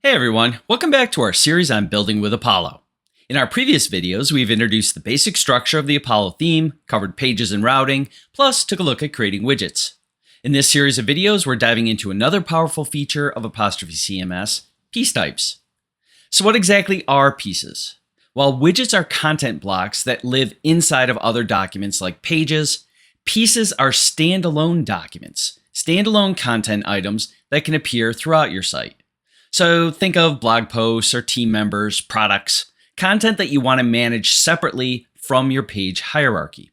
Hey everyone, welcome back to our series on building with Apollo. In our previous videos, we've introduced the basic structure of the Apollo theme, covered pages and routing, plus took a look at creating widgets. In this series of videos, we're diving into another powerful feature of ApostropheCMS, piece types. So what exactly are pieces? While widgets are content blocks that live inside of other documents like pages, pieces are standalone documents, standalone content items that can appear throughout your site. So think of blog posts or team members, products, content that you want to manage separately from your page hierarchy.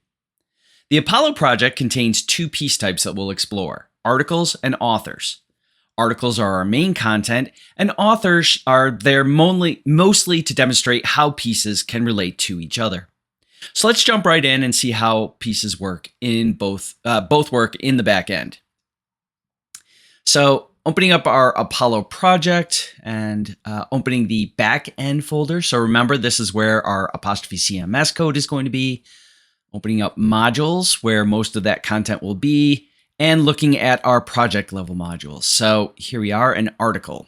The Apollo project contains two piece types that we'll explore: articles and authors. Articles are our main content, and authors are there mostly to demonstrate how pieces can relate to each other. So let's jump right in and see how pieces work in both work in the back end. So opening up our Apollo project and opening the backend folder. So remember, this is where our ApostropheCMS code is going to be. Opening up modules, where most of that content will be, and looking at our project level modules. So here we are, an article.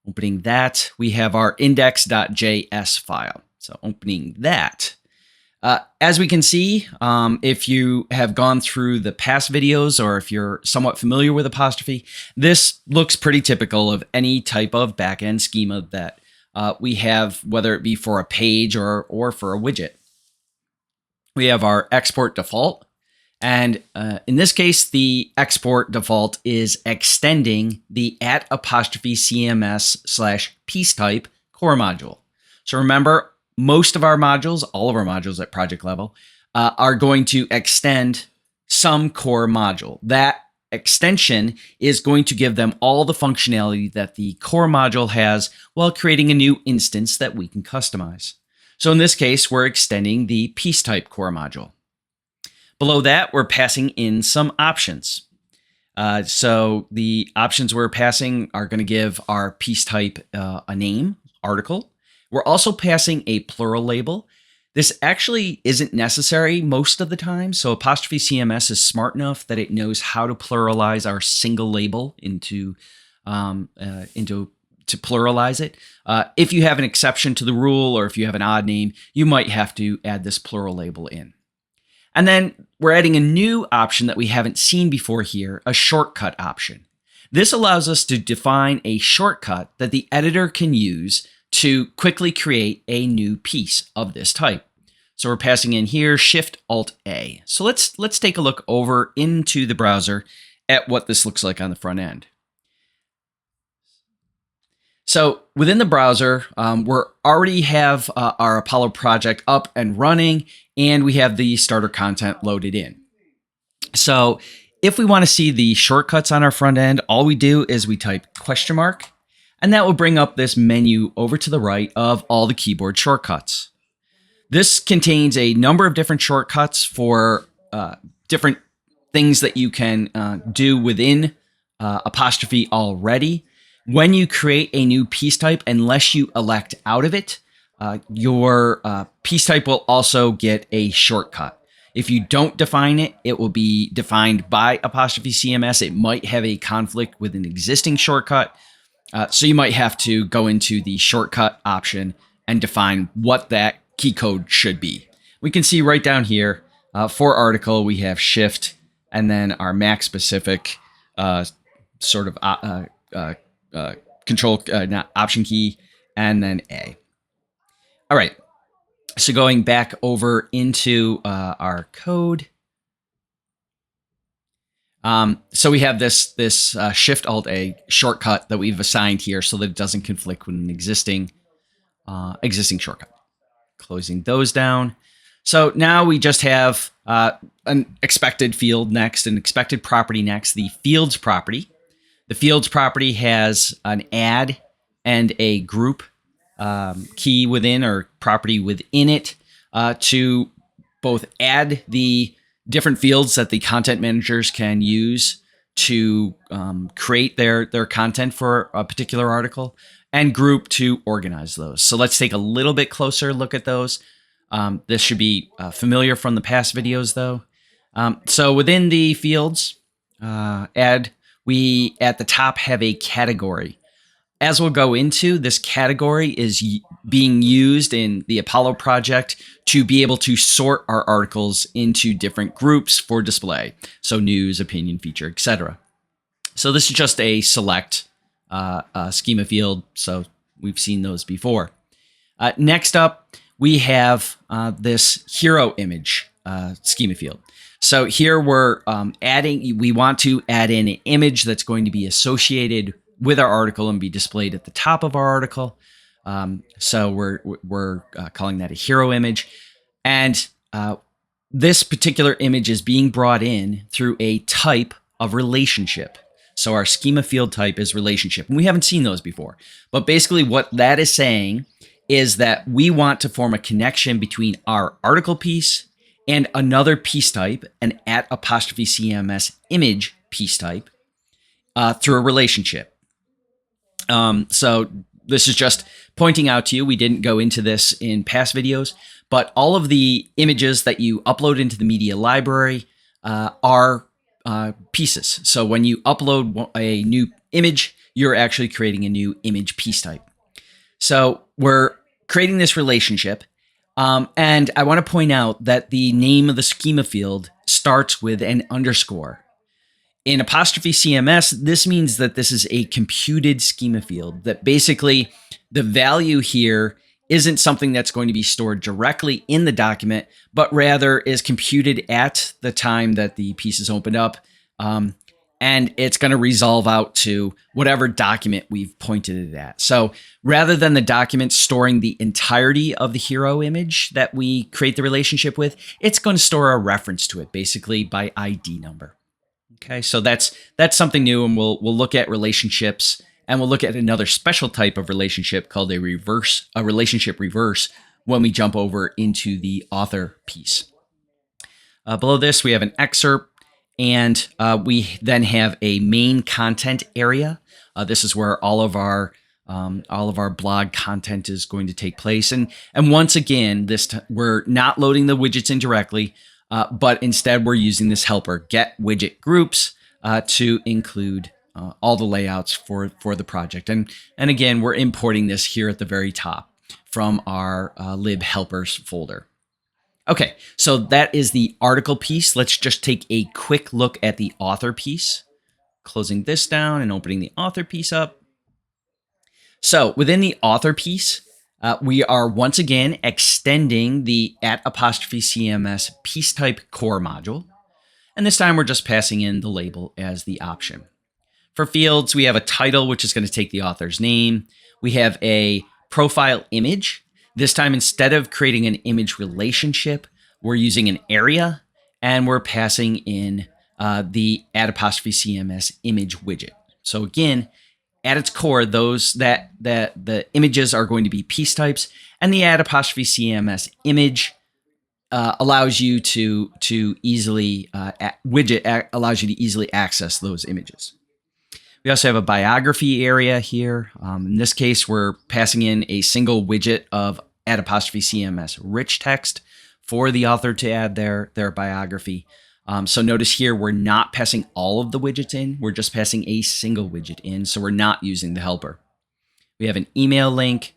Opening that, we have our index.js file. So opening that. As we can see, if you have gone through the past videos or if you're somewhat familiar with Apostrophe, this looks pretty typical of any type of backend schema that we have, whether it be for a page or for a widget. We have our export default, and in this case, the export default is extending the @ApostropheCMS/piece-type core module. So remember, most of our modules, all of our modules at project level, are going to extend some core module. That extension is going to give them all the functionality that the core module has while creating a new instance that we can customize. So in this case, we're extending the piece type core module. Below that, we're passing in some options. So the options we're passing are going to give our piece type a name, article. We're also passing a plural label. This actually isn't necessary most of the time. So ApostropheCMS is smart enough that it knows how to pluralize our single label to pluralize it. If you have an exception to the rule, or if you have an odd name, you might have to add this plural label in. And then we're adding a new option that we haven't seen before here, a shortcut option. This allows us to define a shortcut that the editor can use to quickly create a new piece of this type. So we're passing in here Shift-Alt-A. So let's take a look over into the browser at what this looks like on the front end. So within the browser, we already have our Apollo project up and running, and we have the starter content loaded in. So if we want to see the shortcuts on our front end, all we do is we type ? And that will bring up this menu over to the right of all the keyboard shortcuts. This contains a number of different shortcuts for different things that you can do within Apostrophe already. When you create a new piece type, unless you elect out of it, your piece type will also get a shortcut. If you don't define it, it will be defined by ApostropheCMS. It might have a conflict with an existing shortcut. So you might have to go into the shortcut option and define what that key code should be. We can see right down here for article, we have Shift and then our Mac specific control, not option key, and then A. All right. So going back over into our code. So we have this Shift-Alt-A shortcut that we've assigned here so that it doesn't conflict with an existing shortcut. Closing those down. So now we just have an expected field next, an expected property next, the fields property. The fields property has an add and a group key within, or property within it, to both add the different fields that the content managers can use to create their content for a particular article, and group to organize those. So let's take a little bit closer look at those. This should be familiar from the past videos though. So within the fields, add, we at the top have a category. As we'll go into, this category is being used in the Apollo project to be able to sort our articles into different groups for display. So news, opinion, feature, etc. So this is just a select schema field. So we've seen those before. Next up, we have this hero image schema field. So here we're we want to add in an image that's going to be associated with our article and be displayed at the top of our article. So we're calling that a hero image. And this particular image is being brought in through a type of relationship. So our schema field type is relationship. And we haven't seen those before. But basically what that is saying is that we want to form a connection between our article piece and another piece type, an @CMS image piece type, through a relationship. So this is just pointing out to you, we didn't go into this in past videos, but all of the images that you upload into the media library are pieces. So when you upload a new image, you're actually creating a new image piece type. So we're creating this relationship. And I want to point out that the name of the schema field starts with an underscore. In ApostropheCMS, this means that this is a computed schema field, that basically the value here isn't something that's going to be stored directly in the document, but rather is computed at the time that the piece is opened up. And it's going to resolve out to whatever document we've pointed it at. So rather than the document storing the entirety of the hero image that we create the relationship with, it's going to store a reference to it, basically by ID number. Okay, so that's something new, and we'll look at relationships, and we'll look at another special type of relationship called a relationship reverse when we jump over into the author piece. Below this, we have an excerpt, and we then have a main content area. This is where all of our blog content is going to take place, and once again, we're not loading the widgets in directly. But instead, we're using this helper, get widget groups, to include all the layouts for the project. And again, we're importing this here at the very top from our lib helpers folder. Okay, so that is the article piece. Let's just take a quick look at the author piece. Closing this down and opening the author piece up. So within the author piece, we are once again extending the @CMS piece type core module. And this time we're just passing in the label as the option. For fields, we have a title, which is going to take the author's name. We have a profile image. This time, instead of creating an image relationship, we're using an area, and we're passing in the @CMS image widget. So again, at its core, the images are going to be piece types, and the @CMS image allows you to easily widget allows you to easily access those images. We also have a biography area here. In this case, we're passing in a single widget of @CMS rich text for the author to add their biography. So notice here, we're not passing all of the widgets in. We're just passing a single widget in, so we're not using the helper. We have an email link,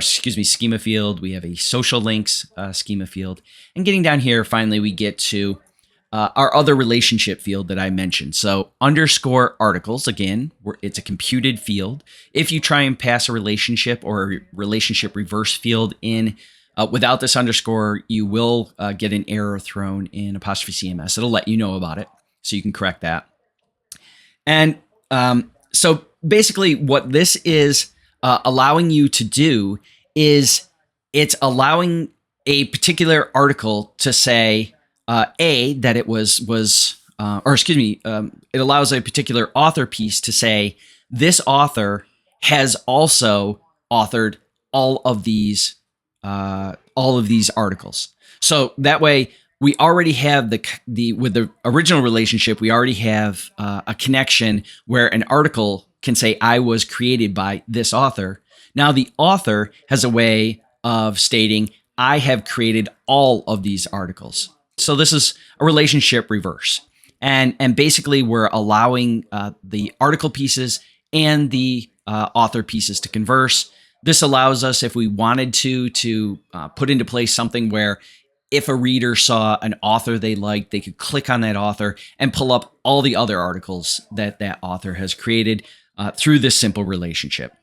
schema field. We have a social links schema field. And getting down here, finally, we get to our other relationship field that I mentioned. So underscore articles, again, it's a computed field. If you try and pass a relationship or a relationship reverse field in without this underscore, you will get an error thrown in ApostropheCMS. It'll let you know about it, so you can correct that. And so basically what this is allowing you to do is it's allowing a particular article to say, that it it allows a particular author piece to say, this author has also authored all of these articles. So that way, we already have with the original relationship, we already have a connection where an article can say, I was created by this author. Now the author has a way of stating, I have created all of these articles. So this is a relationship reverse. And basically we're allowing the article pieces and the author pieces to converse. This allows us, if we wanted to put into place something where if a reader saw an author they liked, they could click on that author and pull up all the other articles that that author has created through this simple relationship.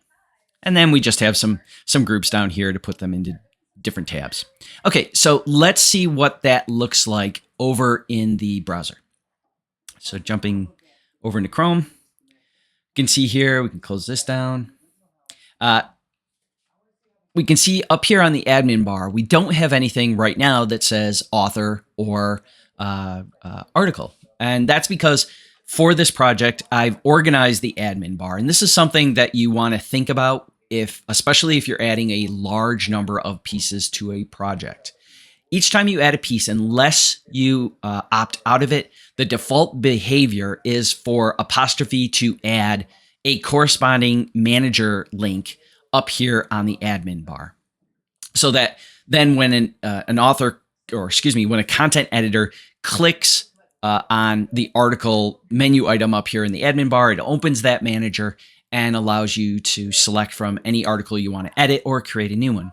And then we just have some groups down here to put them into different tabs. Okay, so let's see what that looks like over in the browser. So jumping over into Chrome, you can see here, we can close this down. We can see up here on the admin bar, we don't have anything right now that says author or article. And that's because for this project, I've organized the admin bar. And this is something that you want to think about, especially if you're adding a large number of pieces to a project. Each time you add a piece, unless you opt out of it, the default behavior is for Apostrophe to add a corresponding manager link up here on the admin bar. So that then when an author, or excuse me, when a content editor clicks on the article menu item up here in the admin bar, it opens that manager and allows you to select from any article you want to edit or create a new one.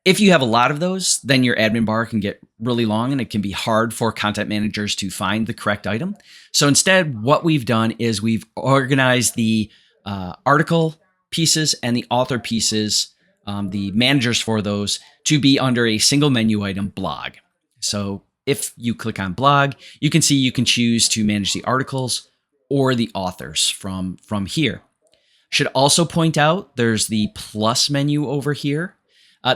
If you have a lot of those, then your admin bar can get really long and it can be hard for content managers to find the correct item. So instead, what we've done is we've organized the article pieces and the author pieces, the managers for those, to be under a single menu item, blog. So if you click on blog, you can see you can choose to manage the articles or the authors from here. Should also point out there's the plus menu over here.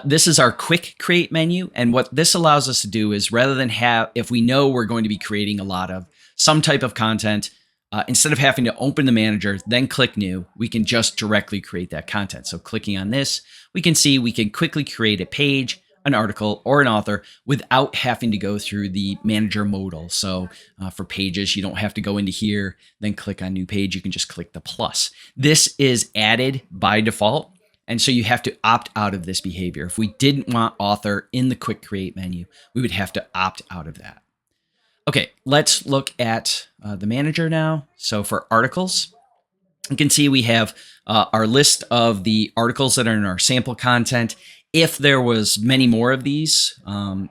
This is our quick create menu. And what this allows us to do is, rather than if we know we're going to be creating a lot of some type of content, instead of having to open the manager, then click new, we can just directly create that content. So clicking on this, we can see we can quickly create a page, an article, or an author without having to go through the manager modal. So for pages, you don't have to go into here, then click on new page. You can just click the plus. This is added by default. And so you have to opt out of this behavior. If we didn't want author in the quick create menu, we would have to opt out of that. Okay, let's look at the manager now. So for articles, you can see we have our list of the articles that are in our sample content. If there was many more of these,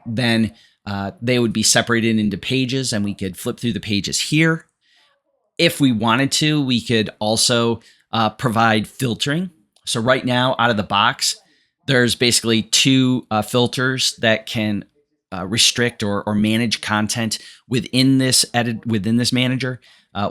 then they would be separated into pages and we could flip through the pages here. If we wanted to, we could also provide filtering. So right now, out of the box, there's basically two filters that can restrict or manage content within this manager.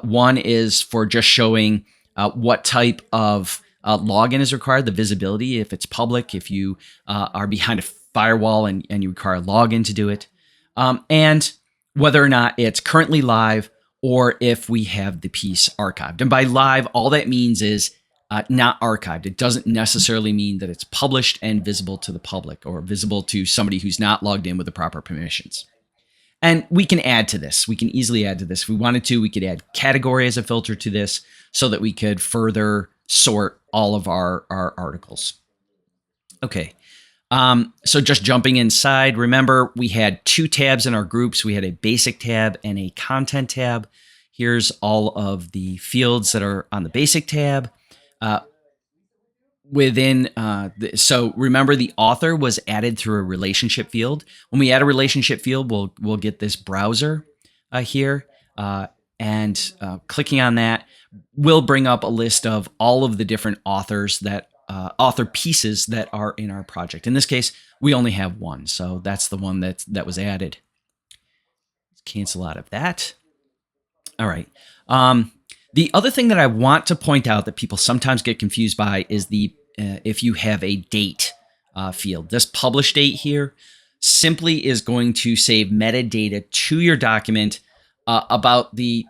One is for just showing what type of login is required, the visibility, if it's public, if you are behind a firewall and you require a login to do it, and whether or not it's currently live or if we have the piece archived. And by live, all that means is not archived. It doesn't necessarily mean that it's published and visible to the public or visible to somebody who's not logged in with the proper permissions. And we can add to this. We can easily add to this. If we wanted to, we could add category as a filter to this so that we could further sort all of our articles. Okay. So just jumping inside, remember we had two tabs in our groups. We had a basic tab and a content tab. Here's all of the fields that are on the basic tab. So remember the author was added through a relationship field. When we add a relationship field, we'll get this browser here, and clicking on that will bring up a list of all of the different authors author pieces that are in our project. In this case, we only have one, so that's the one that was added. Let's cancel out of that. All right. The other thing that I want to point out that people sometimes get confused by is if you have a date field. This publish date here simply is going to save metadata to your document about the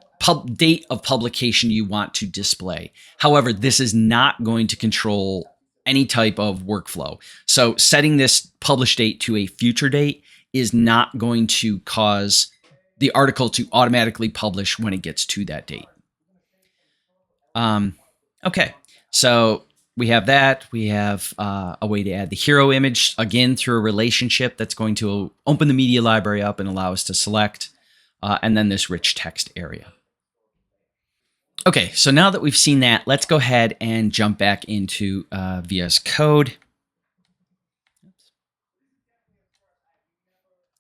date of publication you want to display. However, this is not going to control any type of workflow. So setting this publish date to a future date is not going to cause the article to automatically publish when it gets to that date. Okay, so we have that. We have a way to add the hero image, again, through a relationship that's going to open the media library up and allow us to select, and then this rich text area. Okay, so now that we've seen that, let's go ahead and jump back into VS Code.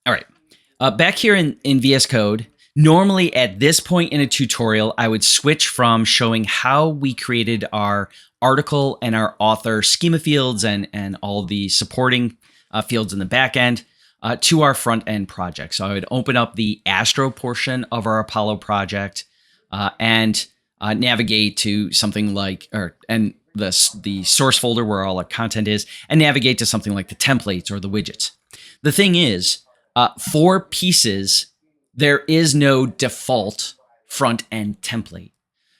All right, back here in VS Code, normally at this point in a tutorial, I would switch from showing how we created our article and our author schema fields and all the supporting fields in the back end to our front end project. So I would open up the Astro portion of our Apollo project and navigate to something like, the source folder where all our content is, and navigate to something like the templates or the widgets. The thing is, for pieces, there is no default front end template.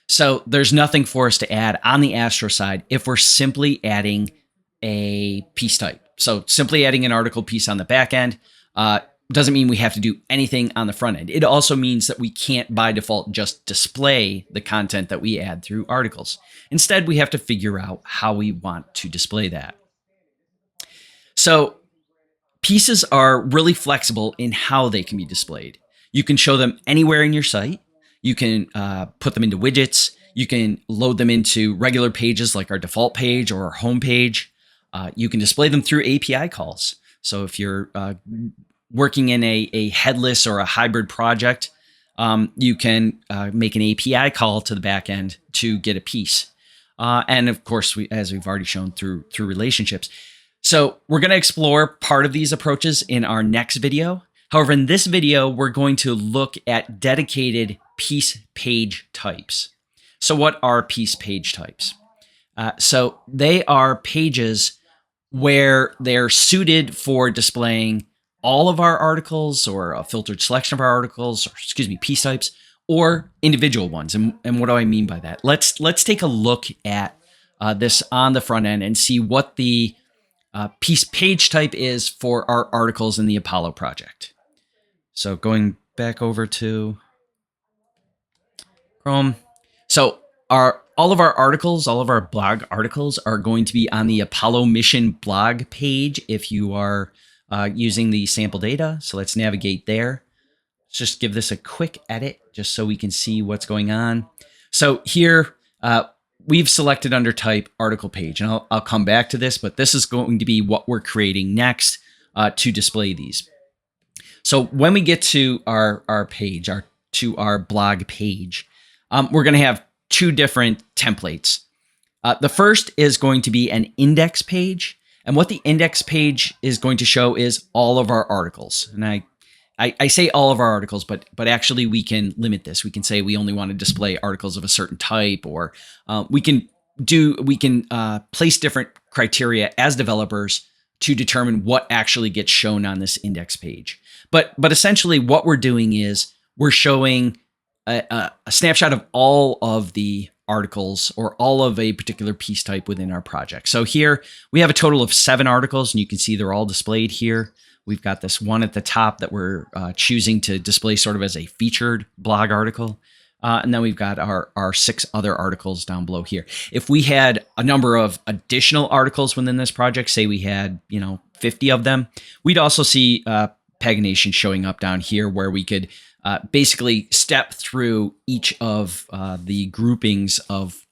So there's nothing for us to add on the Astro side if we're simply adding a piece type. So simply adding an article piece on the back end doesn't mean we have to do anything on the front end. It also means that we can't by default just display the content that we add through articles. Instead, we have to figure out how we want to display that. So pieces are really flexible in how they can be displayed. You can show them anywhere in your site. You can put them into widgets. You can load them into regular pages like our default page or our home page. You can display them through API calls. So if you're working in a headless or a hybrid project, you can make an API call to the back end to get a piece. And of course, as we've already shown through relationships. So we're going to explore part of these approaches in our next video. However, in this video, we're going to look at dedicated piece page types. So what are piece page types? So they are pages where they're suited for displaying all of our articles or a filtered selection of our articles, or piece types, or individual ones. And what do I mean by that? Let's take a look at this on the front end and see what the piece page type is for our articles in the Apollo project. So going back over to Chrome. So all of our articles, all of our blog articles are going to be on the Apollo mission blog page if you are using the sample data. So let's navigate there. Let's just give this a quick edit just so we can see what's going on. So here, we've selected under type article page, and I'll come back to this, but this is going to be what we're creating next to display these. So when we get to our page, to our blog page, we're going to have two different templates. The first is going to be an index page, and what the index page is going to show is all of our articles. And I say all of our articles, but actually we can limit this. We can say we only want to display articles of a certain type, or we can place different criteria as developers to determine what actually gets shown on this index page. But essentially what we're doing is we're showing a snapshot of all of the articles or all of a particular piece type within our project. So here we have a total of 7 articles, and you can see they're all displayed here. We've got this one at the top that we're choosing to display sort of as a featured blog article. And then we've got our 6 other articles down below here. If we had a number of additional articles within this project, say we had 50 of them, we'd also see pagination showing up down here where we could basically step through each of the groupings of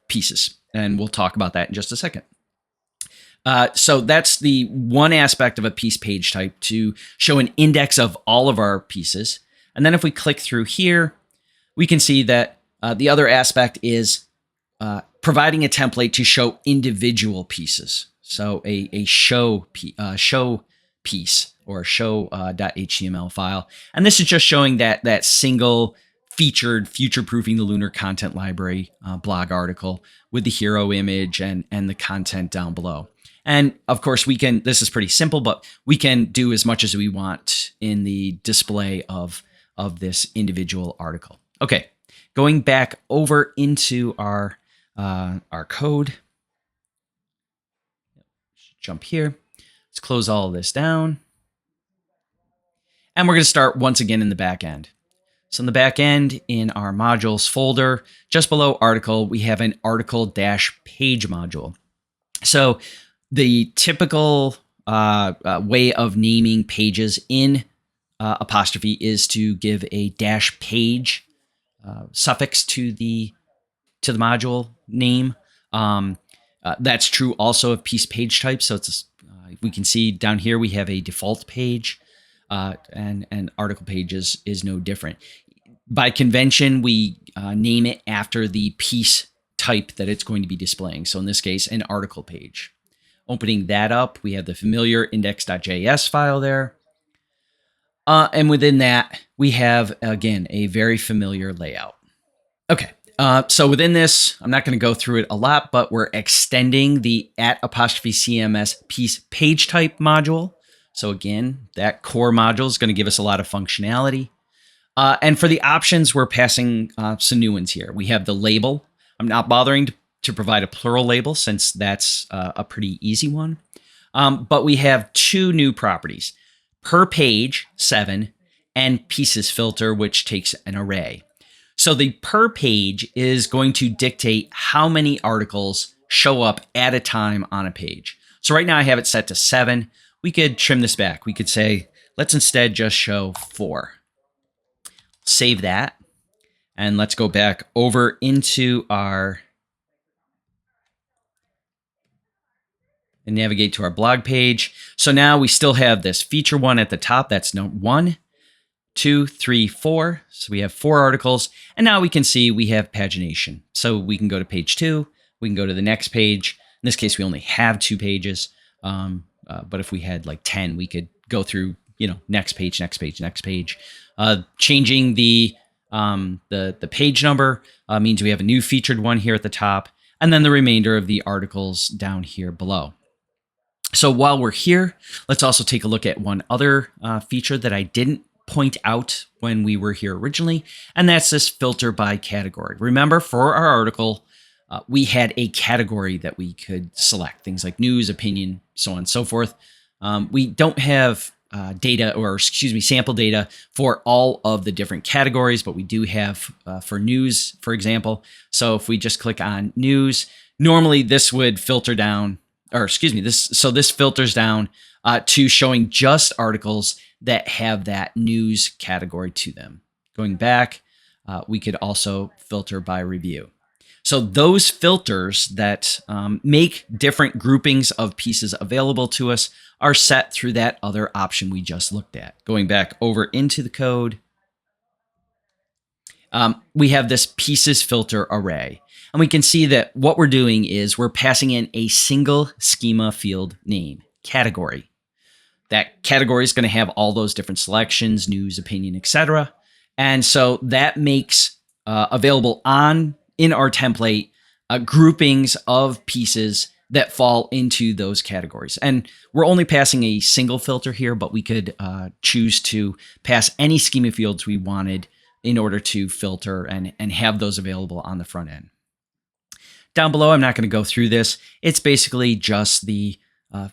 pieces. And we'll talk about that in just a second. So that's the one aspect of a piece page type, to show an index of all of our pieces. And then if we click through here, we can see that the other aspect is providing a template to show individual pieces. So a show piece or show.html file. And this is just showing that single featured future-proofing the lunar content library blog article with the hero image and the content down below. And of course, this is pretty simple, but we can do as much as we want in the display of this individual article. Okay, going back over into our code. Jump here. Let's close all of this down. And we're going to start once again in the back end. So in the back end, in our modules folder, just below article, we have an article-page module. So the typical way of naming pages in Apostrophe is to give a -page suffix to the to the module name. That's true also of piece page type. So it's we can see down here we have a default page, and article pages is no different. By convention, we name it after the piece type that it's going to be displaying. So in this case, an article page. Opening that up, we have the familiar index.js file there. And within that, we have, again, a very familiar layout. Okay, so within this, I'm not going to go through it a lot, but we're extending the @CMS piece page type module. So again, that core module is going to give us a lot of functionality. And for the options, we're passing some new ones here. We have the label. I'm not bothering to provide a plural label since that's a pretty easy one. But we have two new properties, per page, 7, and piecesFilter, which takes an array. So the per page is going to dictate how many articles show up at a time on a page. So right now I have it set to 7. We could trim this back. We could say, let's instead just show 4. Save that. And let's go back over into our and navigate to our blog page. So now we still have this feature 1 at the top. That's note 1, 2, 3, 4. So we have 4 articles. And now we can see we have pagination. So we can go to page 2. We can go to the next page. In this case, we only have 2 pages. But if we had like 10, we could go through, next page, next page, next page. Changing the page number means we have a new featured 1 here at the top, and then the remainder of the articles down here below. So while we're here, let's also take a look at one other feature that I didn't point out when we were here originally, and that's this filter by category. Remember, for our article, we had a category that we could select, things like news, opinion, so on and so forth. We don't have sample data for all of the different categories, but we do have for news, for example. So if we just click on news, normally this would filter down, this filters down to showing just articles that have that news category to them. Going back, we could also filter by review. So those filters that make different groupings of pieces available to us are set through that other option we just looked at. Going back over into the code, we have this piecesFilter array. And we can see that what we're doing is we're passing in a single schema field name, category. That category is going to have all those different selections, news, opinion, etc. And so that makes available in our template groupings of pieces that fall into those categories. And we're only passing a single filter here, but we could choose to pass any schema fields we wanted in order to filter and have those available on the front end. Down below, I'm not going to go through this. It's basically just the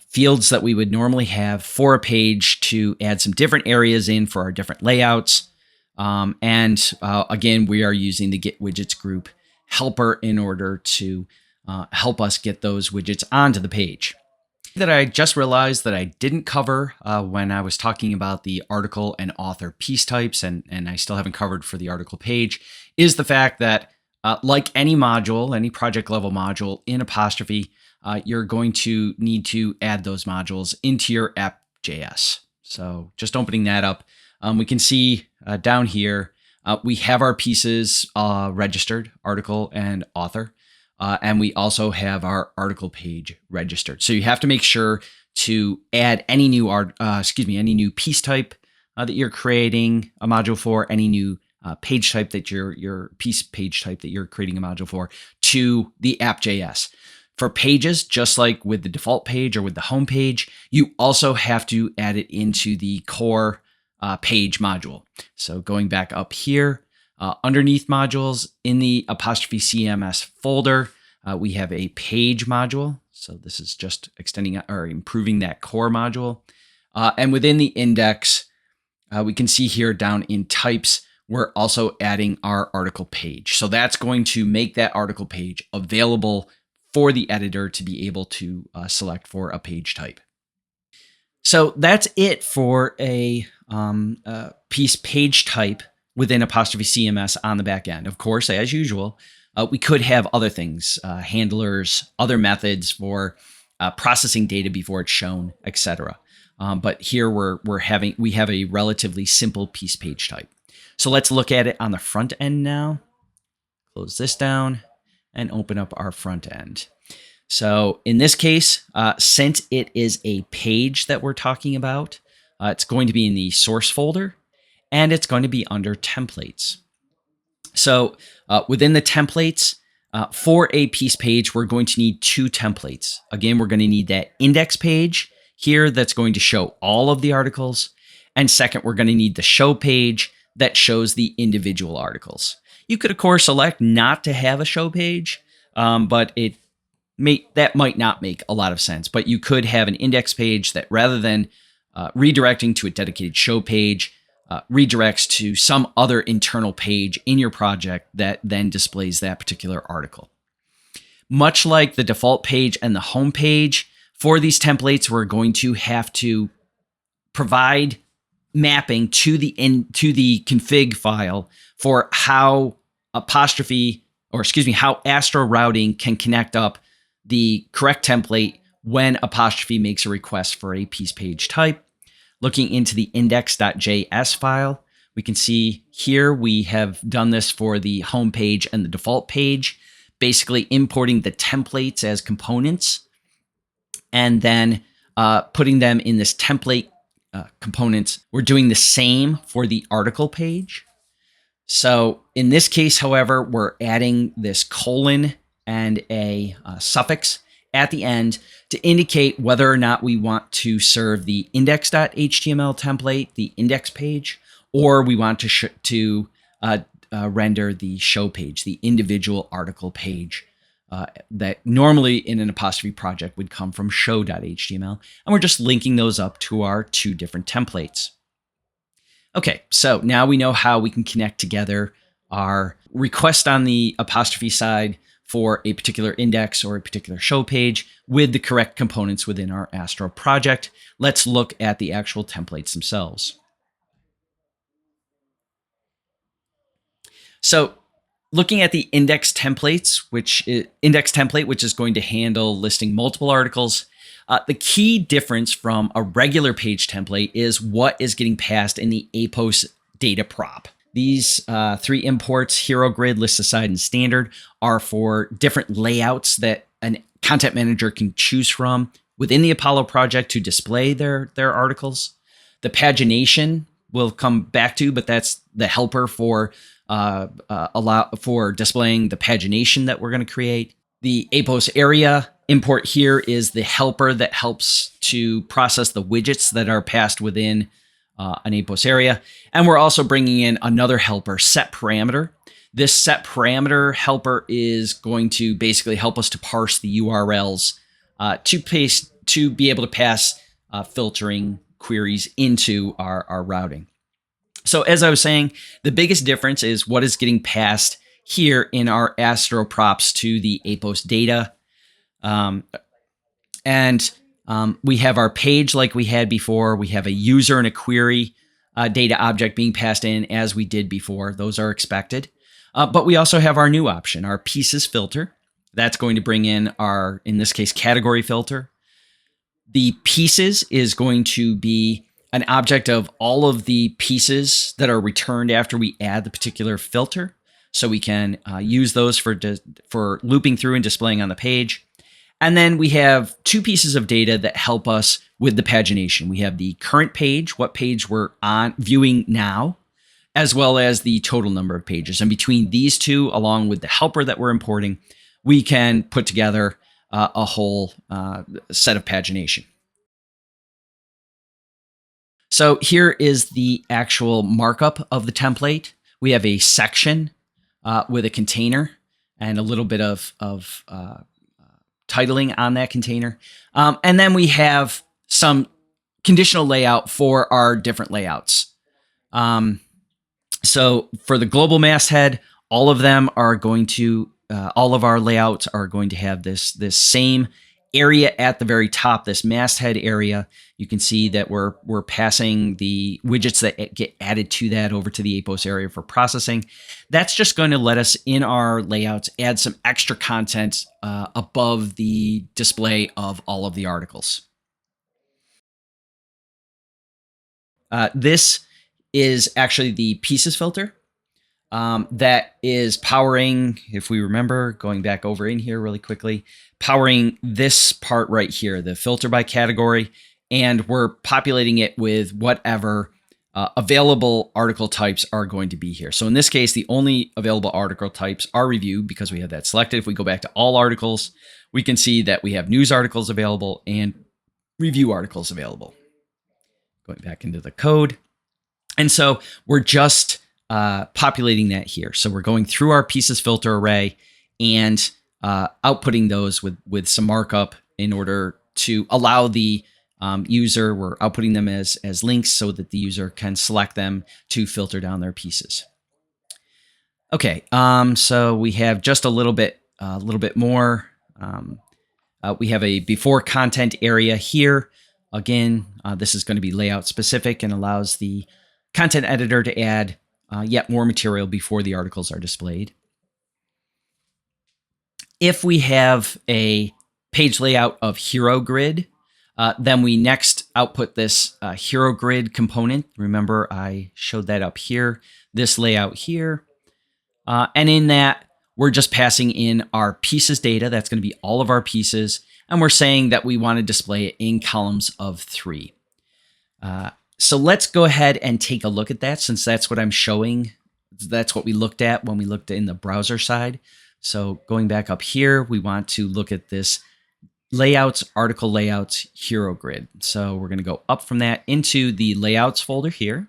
fields that we would normally have for a page to add some different areas in for our different layouts. Again, we are using the Get Widgets group helper in order to help us get those widgets onto the page. That I just realized that I didn't cover when I was talking about the article and author piece types, and I still haven't covered for the article page, is the fact that like any module, any project level module in Apostrophe, you're going to need to add those modules into your app.js. So just opening that up, we can see down here, we have our pieces registered, article and author. And we also have our article page registered. So you have to make sure to add any new any new piece type that you're creating a module for, any new page type that your piece page type that you're creating a module for to the app.js. For pages, just like with the default page or with the home page, you also have to add it into the core page module. So going back up here, underneath modules in the ApostropheCMS folder, we have a page module. So this is just extending or improving that core module. And within the index, we can see here down in types, we're also adding our article page. So that's going to make that article page available for the editor to be able to select for a page type. So that's it for a piece page type within ApostropheCMS on the back end. Of course, as usual, We could have other things, handlers, other methods for processing data before it's shown, etc. But here we have a relatively simple piece page type. So let's look at it on the front end now. Close this down and open up our front end. So in this case, since it is a page that we're talking about, it's going to be in the source folder, and it's going to be under templates. So within the templates, for a piece page, we're going to need two templates. Again, we're going to need that index page here that's going to show all of the articles. And second, we're going to need the show page that shows the individual articles. You could, of course, select not to have a show page, but that might not make a lot of sense. But you could have an index page that, rather than redirecting to a dedicated show page, redirects to some other internal page in your project that then displays that particular article. Much like the default page and the home page, for these templates, we're going to have to provide mapping to the config file for how how Astro routing can connect up the correct template when Apostrophe makes a request for a piece page type. Looking into the index.js file, we can see here we have done this for the home page and the default page, basically importing the templates as components and then putting them in this template components. We're doing the same for the article page. So in this case, however, we're adding this colon and a suffix at the end to indicate whether or not we want to serve the index.html template, the index page, or we want to render the show page, the individual article page that normally in an Apostrophe project would come from show.html. And we're just linking those up to our two different templates. Okay, so now we know how we can connect together our request on the Apostrophe side for a particular index or a particular show page with the correct components within our Astro project. Let's look at the actual templates themselves. So looking at the index template, which is going to handle listing multiple articles, the key difference from a regular page template is what is getting passed in the APOS data prop. These three imports, Hero Grid, List Aside, and Standard, are for different layouts that a content manager can choose from within the Apollo project to display their articles. The pagination we'll come back to, but that's the helper for displaying the pagination that we're going to create. The APOS area import here is the helper that helps to process the widgets that are passed within an APOS area. And we're also bringing in another helper, set parameter. This set parameter helper is going to basically help us to parse the URLs to be able to pass filtering queries into our routing. So as I was saying, the biggest difference is what is getting passed here in our Astro props to the APOS data. We have our page like we had before. We have a user and a query data object being passed in as we did before. Those are expected. But we also have our new option, our pieces filter. That's going to bring in our, in this case, category filter. The pieces is going to be an object of all of the pieces that are returned after we add the particular filter. So we can use those for looping through and displaying on the page. And then we have two pieces of data that help us with the pagination. We have the current page, what page we're on viewing now, as well as the total number of pages. And between these two, along with the helper that we're importing, we can put together a whole set of pagination. So here is the actual markup of the template. We have a section with a container and a little bit of titling on that container. And then we have some conditional layout for our different layouts. So for the global masthead, all of them are going to, all of our layouts are going to have this same area at the very top, this masthead area, you can see that we're passing the widgets that get added to that over to the Apos area for processing. That's just going to let us in our layouts add some extra content above the display of all of the articles. This is actually the pieces filter that is powering, if we remember, going back over in here really quickly, powering this part right here, the filter by category, and we're populating it with whatever available article types are going to be here. So in this case, the only available article types are review because we have that selected. If we go back to all articles, we can see that we have news articles available and review articles available. Going back into the code. And so we're just populating that here. So we're going through our pieces filter array and outputting those with some markup in order to allow the user, we're outputting them as links so that the user can select them to filter down their pieces. Okay, so we have just a little bit more. We have a before content area here. Again, this is going to be layout specific and allows the content editor to add yet more material before the articles are displayed. If we have a page layout of hero grid, then we next output this hero grid component. Remember, I showed that up here, this layout here. And in that, we're just passing in our pieces data. That's going to be all of our pieces. And we're saying that we want to display it in columns of 3. So let's go ahead and take a look at that, since that's what I'm showing. That's what we looked at when we looked in the browser side. So going back up here, we want to look at this layouts, article layouts, hero grid. So we're going to go up from that into the layouts folder here,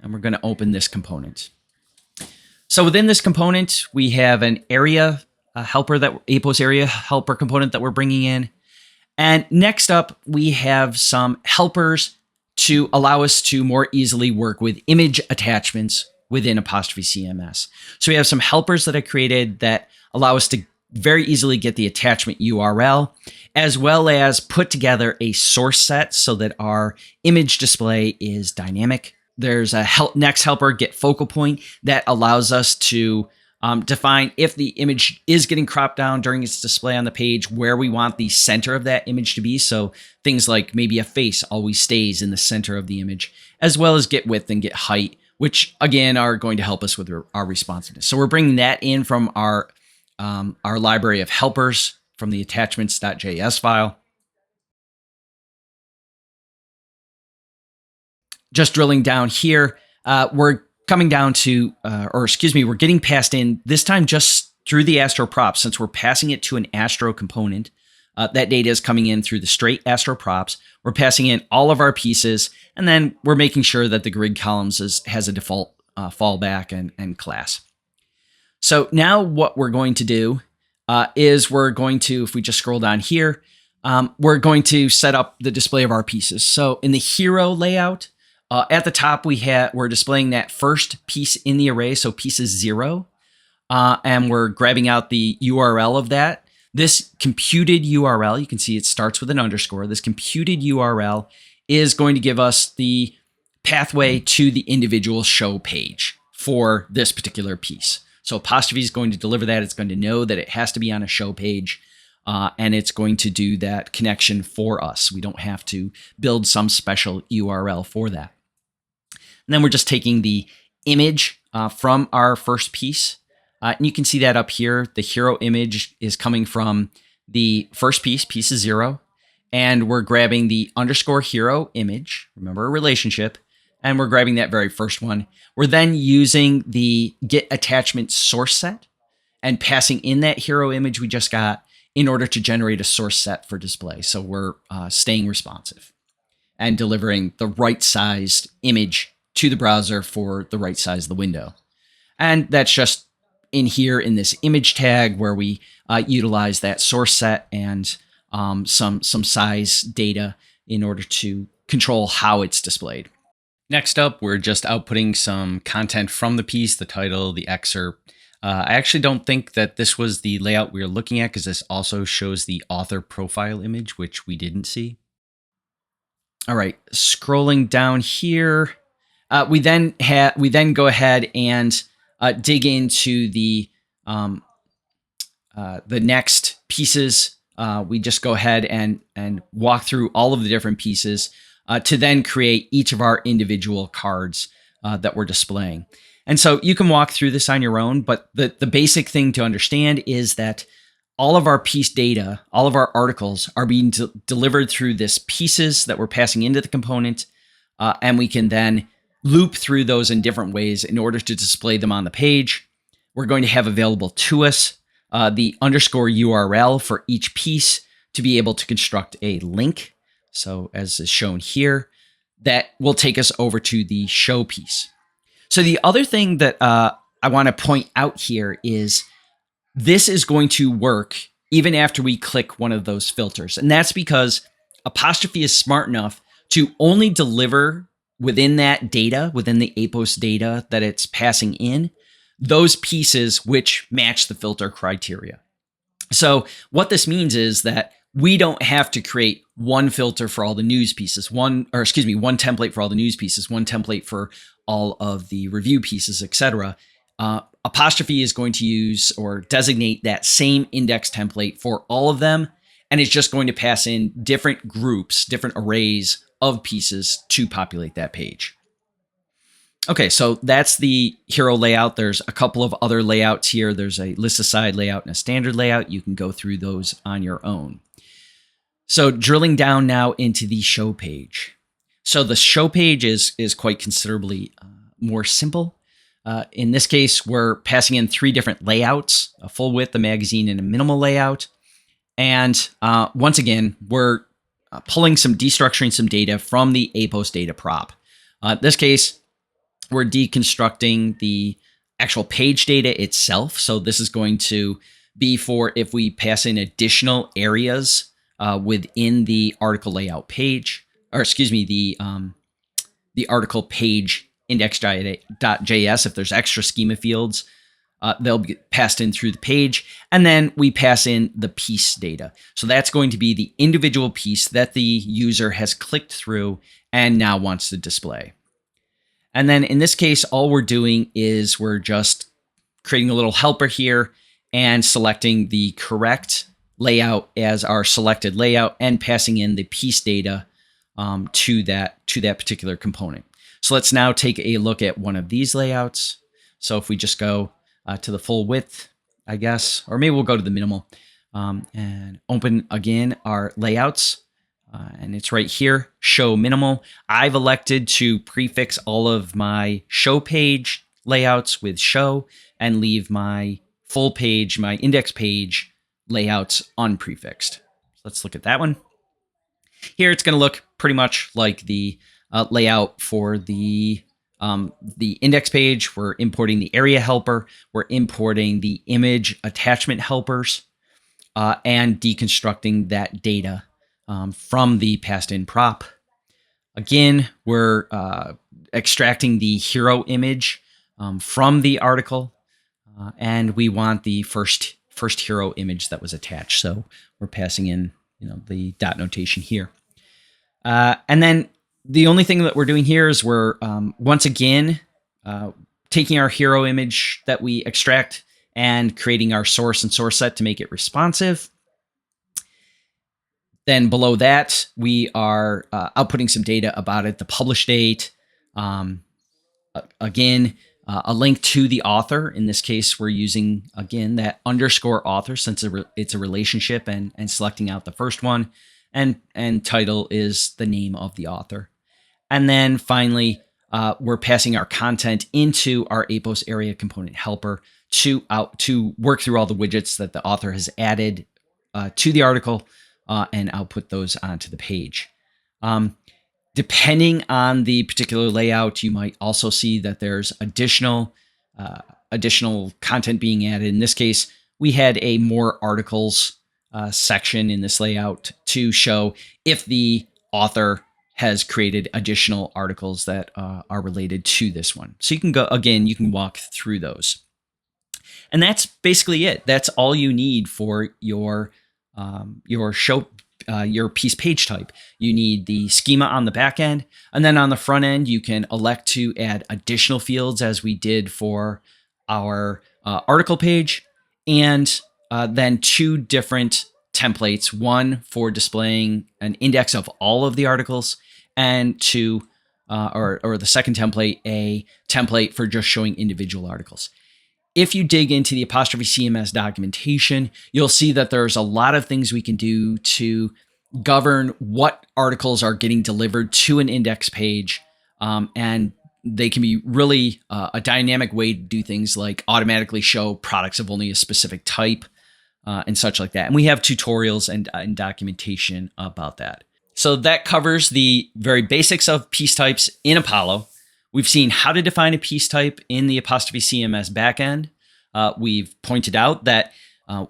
and we're going to open this component. So within this component, we have an area helper, that Apos area helper component that we're bringing in. And next up, we have some helpers to allow us to more easily work with image attachments within ApostropheCMS. So we have some helpers that I created that allow us to very easily get the attachment URL, as well as put together a source set so that our image display is dynamic. There's a next helper, get focal point, that allows us to define if the image is getting cropped down during its display on the page, where we want the center of that image to be. So things like maybe a face always stays in the center of the image, as well as get width and get height, which again are going to help us with our responsiveness. So we're bringing that in from our library of helpers from the attachments.js file. Just drilling down here, we're coming down to, we're getting passed in, this time just through the Astro props. Since we're passing it to an Astro component, that data is coming in through the straight Astro props. We're passing in all of our pieces, and then we're making sure that the grid columns has a default fallback and class. So now what we're going to do is we're going to, if we just scroll down here, we're going to set up the display of our pieces. So in the hero layout, at the top, we're displaying that first piece in the array, so pieces 0, and we're grabbing out the URL of that. This computed URL, you can see it starts with an underscore. This computed URL is going to give us the pathway to the individual show page for this particular piece. So Apostrophe is going to deliver that. It's going to know that it has to be on a show page. And it's going to do that connection for us. We don't have to build some special URL for that. And then we're just taking the image from our first piece. And you can see that up here. The hero image is coming from the first piece, pieces 0. And we're grabbing the underscore hero image, remember a relationship, and we're grabbing that very first one. We're then using the get attachment source set and passing in that hero image we just got in order to generate a source set for display. So we're staying responsive and delivering the right sized image to the browser for the right size of the window. And that's just in here in this image tag where we utilize that source set and some size data in order to control how it's displayed. Next up, we're just outputting some content from the piece, the title, the excerpt, I actually don't think that this was the layout we were looking at because this also shows the author profile image, which we didn't see. All right, scrolling down here, we then go ahead and dig into the next pieces. We just go ahead and walk through all of the different pieces to then create each of our individual cards that we're displaying. And so you can walk through this on your own, but the basic thing to understand is that all of our piece data, all of our articles are being delivered through this pieces that we're passing into the component, and we can then loop through those in different ways in order to display them on the page. We're going to have available to us the underscore URL for each piece to be able to construct a link. So as is shown here, that will take us over to the show piece. So the other thing that I want to point out here is this is going to work even after we click one of those filters. And that's because Apostrophe is smart enough to only deliver within that data, within the APOS data that it's passing in, those pieces which match the filter criteria. So what this means is that we don't have to create one filter for all the news pieces, one template for all the news pieces, one template for all of the review pieces, etc. Apostrophe is going to use or designate that same index template for all of them, and it's just going to pass in different groups, different arrays of pieces to populate that page. Okay, so that's the hero layout. There's a couple of other layouts here. There's a list aside layout and a standard layout. You can go through those on your own. So drilling down now into the show page. So the show page is quite considerably more simple. In this case, we're passing in 3 different layouts, a full width, a magazine, and a minimal layout. And once again, we're destructuring some data from the APOS data prop. In this case, we're deconstructing the actual page data itself. So this is going to be for if we pass in additional areas within the article layout page, or excuse me, the article page index.js. If there's extra schema fields, they'll be passed in through the page. And then we pass in the piece data. So that's going to be the individual piece that the user has clicked through and now wants to display. And then in this case, all we're doing is we're just creating a little helper here and selecting the correct layout as our selected layout and passing in the piece data to that particular component. So let's now take a look at one of these layouts. So if we just go to the full width, I guess, or maybe we'll go to the minimal and open again our layouts. And it's right here, show minimal. I've elected to prefix all of my show page layouts with show and leave my full page, my index page layouts unprefixed. Let's look at that one. Here it's going to look pretty much like the layout for the index page. We're importing the area helper. We're importing the image attachment helpers and deconstructing that data from the passed in prop. Again, we're extracting the hero image from the article, and we want the first hero image that was attached. So we're passing in, the dot notation here. And then the only thing that we're doing here is we're once again taking our hero image that we extract and creating our source and source set to make it responsive. Then below that, we are outputting some data about it, the publish date, again, a link to the author. In this case, we're using, again, that underscore author since it's a relationship and selecting out the first one. And title is the name of the author. And then finally, we're passing our content into our APOS area component helper to work through all the widgets that the author has added to the article and output those onto the page. Depending on the particular layout, you might also see that there's additional content being added. In this case, we had a more articles section in this layout to show if the author has created additional articles that are related to this one. So you can go, again, you can walk through those. And that's basically it. That's all you need for your your piece page type. You need the schema on the back end, and then on the front end, you can elect to add additional fields as we did for our article page, and then 2 different templates, one for displaying an index of all of the articles, and or the second template, a template for just showing individual articles. If you dig into the ApostropheCMS documentation, you'll see that there's a lot of things we can do to govern what articles are getting delivered to an index page. And they can be really a dynamic way to do things like automatically show products of only a specific type and such like that. And we have tutorials and documentation about that. So that covers the very basics of piece types in Apollo. We've seen how to define a piece type in the ApostropheCMS backend. We've pointed out that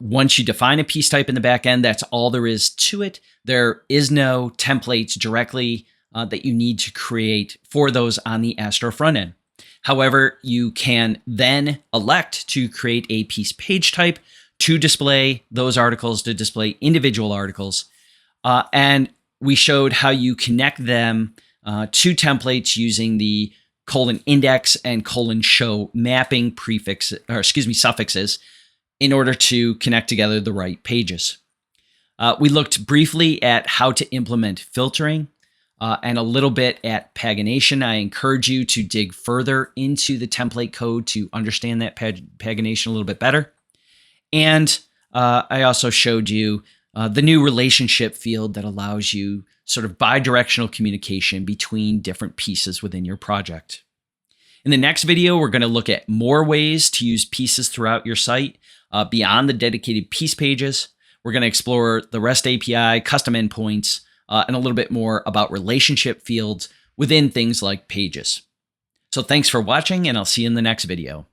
once you define a piece type in the backend, that's all there is to it. There is no templates directly that you need to create for those on the Astro front end. However, you can then elect to create a piece page type to display those articles, to display individual articles. And we showed how you connect them to templates using the :index and :show mapping suffixes in order to connect together the right pages. We looked briefly at how to implement filtering and a little bit at pagination. I encourage you to dig further into the template code to understand that pagination a little bit better. And I also showed you the new relationship field that allows you sort of bi-directional communication between different pieces within your project. In the next video, we're going to look at more ways to use pieces throughout your site beyond the dedicated piece pages. We're going to explore the REST API, custom endpoints, and a little bit more about relationship fields within things like pages. So thanks for watching, and I'll see you in the next video.